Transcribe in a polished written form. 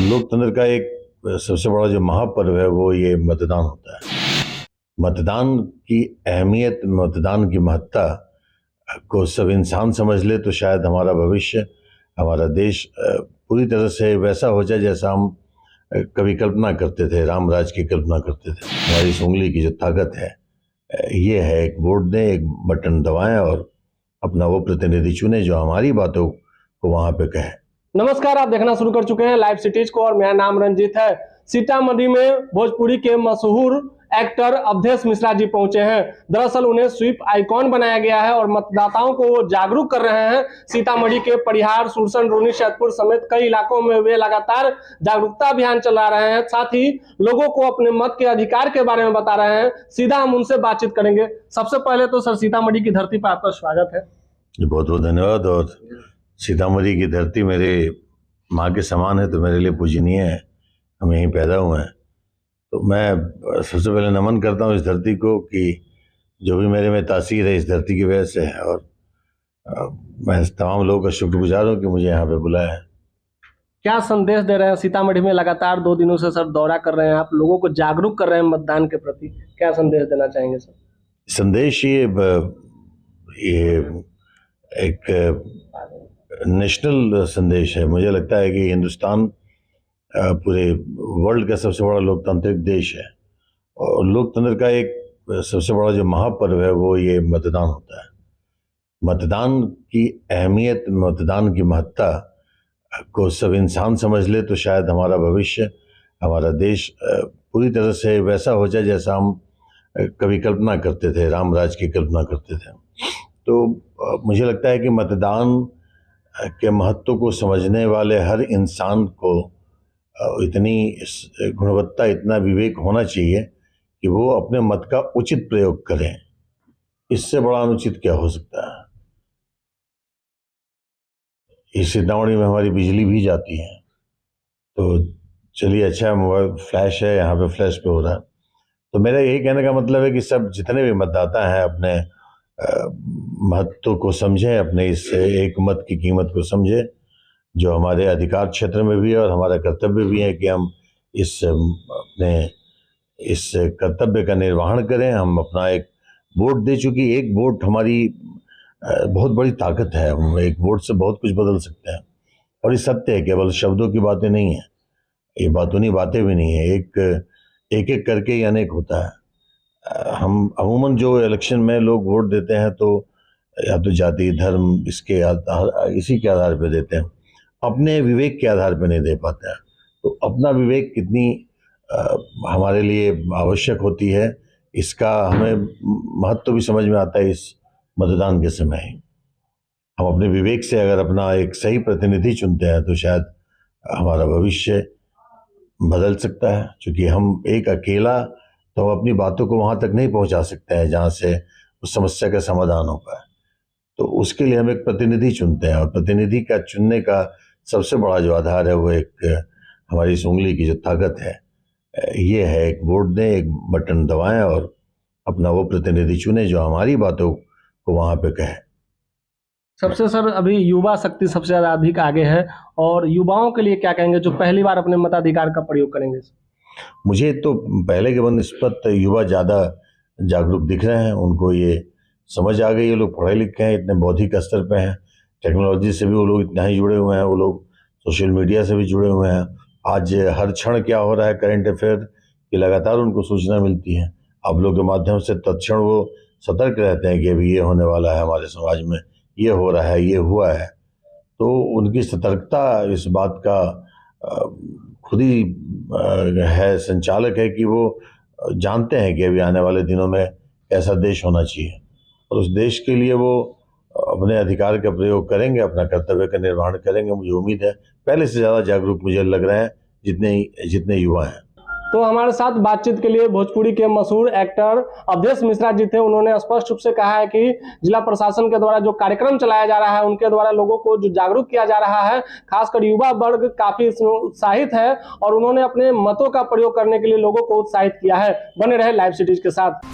लोकतंत्र का एक सबसे बड़ा जो महापर्व है वो ये मतदान होता है। मतदान की अहमियत, मतदान की महत्ता को सब इंसान समझ ले तो शायद हमारा भविष्य, हमारा देश पूरी तरह से वैसा हो जाए जैसा हम कभी कल्पना करते थे, राम राज की कल्पना करते थे। हमारी इस उंगली की जो ताकत है ये है, एक वोट दें, एक बटन दबाएं और अपना वो प्रतिनिधि चुने जो हमारी बातों को वहां पे कहे। नमस्कार, आप देखना शुरू कर चुके हैं लाइव सिटीज को और मेरा नाम रंजीत है। सीतामढ़ी में भोजपुरी के मशहूर एक्टर अवधेश मिश्रा जी पहुंचे हैं। दरअसल उन्हें स्वीप आइकॉन बनाया गया है और मतदाताओं को वो जागरूक कर रहे हैं। सीतामढ़ी के परिहार, सुरसन, रूनी, सैदपुर समेत कई इलाकों में वे लगातार जागरूकता अभियान चला रहे हैं। साथ ही लोगों को अपने मत के अधिकार के बारे में बता रहे हैं। सीधा हम उनसे बातचीत करेंगे। सबसे पहले तो सर, सीतामढ़ी की धरती पर आपका स्वागत है। बहुत बहुत धन्यवाद। और सीतामढ़ी की धरती मेरे माँ के समान है, तो मेरे लिए पूजनीय है। हम यहीं पैदा हुए हैं, तो मैं सबसे पहले नमन करता हूँ इस धरती को कि जो भी मेरे में तासीर है इस धरती की वजह से है। और मैं तमाम लोगों का शुक्रगुजार हूँ कि मुझे यहाँ पे बुलाया है। क्या संदेश दे रहे हैं? सीतामढ़ी में लगातार 2 दिनों से सर दौरा कर रहे हैं, आप लोगों को जागरूक कर रहे हैं मतदान के प्रति, क्या संदेश देना चाहेंगे सर? संदेश ये एक नेशनल संदेश है। मुझे लगता है कि हिंदुस्तान पूरे वर्ल्ड का सबसे बड़ा लोकतांत्रिक देश है और लोकतंत्र का एक सबसे बड़ा जो महापर्व है वो ये मतदान होता है। मतदान की अहमियत, मतदान की महत्ता को सब इंसान समझ ले तो शायद हमारा भविष्य, हमारा देश पूरी तरह से वैसा हो जाए जैसा हम कभी कल्पना करते थे, राम राज की कल्पना करते थे। तो मुझे लगता है कि मतदान के महत्व को समझने वाले हर इंसान को इतनी गुणवत्ता, इतना विवेक होना चाहिए कि वो अपने मत का उचित प्रयोग करें। इससे बड़ा अनुचित क्या हो सकता है। इस सीतामढ़ी में हमारी बिजली भी जाती है, तो चलिए अच्छा है, मोबाइल फ्लैश है, यहाँ पे फ्लैश पे हो रहा है। तो मेरा यही कहने का मतलब है कि सब जितने भी मतदाता हैं अपने महत्व को समझें, अपने इस एक मत की कीमत को समझें जो हमारे अधिकार क्षेत्र में भी है और हमारा कर्तव्य भी है कि हम अपने इस कर्तव्य का निर्वहन करें। हम अपना एक वोट दे चुकी, एक वोट हमारी बहुत बड़ी ताकत है। हम एक वोट से बहुत कुछ बदल सकते हैं और ये सत्य है, केवल शब्दों की बातें नहीं है, ये बातूनी बातें भी नहीं है। एक एक करके ही अनेक होता है। हम अमूमन जो इलेक्शन में लोग वोट देते हैं तो या तो जाति, धर्म, इसी के आधार पर देते हैं, अपने विवेक के आधार पर नहीं दे पाते हैं। तो अपना विवेक कितनी हमारे लिए आवश्यक होती है, इसका हमें महत्व भी समझ में आता है इस मतदान के समय। हम अपने विवेक से अगर अपना एक सही प्रतिनिधि चुनते हैं तो शायद हमारा भविष्य बदल सकता है। क्योंकि हम एक अकेला तो हम अपनी बातों को वहां तक नहीं पहुंचा सकते हैं जहां से उस समस्या का समाधान हो पाए। तो उसके लिए हम एक प्रतिनिधि चुनते हैं और प्रतिनिधि का चुनने का सबसे बड़ा जो आधार है वो एक हमारी इस उंगली की जो ताकत है ये है, एक वोट दें, एक बटन दबाएं और अपना वो प्रतिनिधि चुने जो हमारी बातों को वहां पे कहे। सबसे सर, अभी युवा शक्ति सबसे ज्यादा अधिक आगे है और युवाओं के लिए क्या कहेंगे जो पहली बार अपने मताधिकार का प्रयोग करेंगे? मुझे तो पहले के बनस्पत युवा ज़्यादा जागरूक दिख रहे हैं। उनको ये समझ आ गई, ये लोग पढ़े लिखे हैं, इतने बौद्धिक स्तर पे हैं, टेक्नोलॉजी से भी वो लोग इतना ही जुड़े हुए हैं, वो लोग सोशल मीडिया से भी जुड़े हुए हैं। आज हर क्षण क्या हो रहा है करंट अफेयर की लगातार उनको सूचना मिलती है। आप लोग के माध्यम से तत्क्षण वो सतर्क रहते हैं कि अभी ये होने वाला है, हमारे समाज में ये हो रहा है, ये हुआ है। तो उनकी सतर्कता इस बात का खुद ही है, संचालक है कि वो जानते हैं कि अभी आने वाले दिनों में ऐसा देश होना चाहिए और उस देश के लिए वो अपने अधिकार का प्रयोग करेंगे, अपना कर्तव्य का निर्वहन करेंगे। मुझे उम्मीद है पहले से ज़्यादा जागरूक मुझे लग रहे हैं जितने युवा हैं। तो हमारे साथ बातचीत के लिए भोजपुरी के मशहूर एक्टर अवधेश मिश्रा जी थे। उन्होंने स्पष्ट रूप से कहा है कि जिला प्रशासन के द्वारा जो कार्यक्रम चलाया जा रहा है, उनके द्वारा लोगों को जो जागरूक किया जा रहा है, खासकर युवा वर्ग काफी उत्साहित है और उन्होंने अपने मतों का प्रयोग करने के लिए लोगों को उत्साहित किया है। बने रहे लाइव सिटीज के साथ।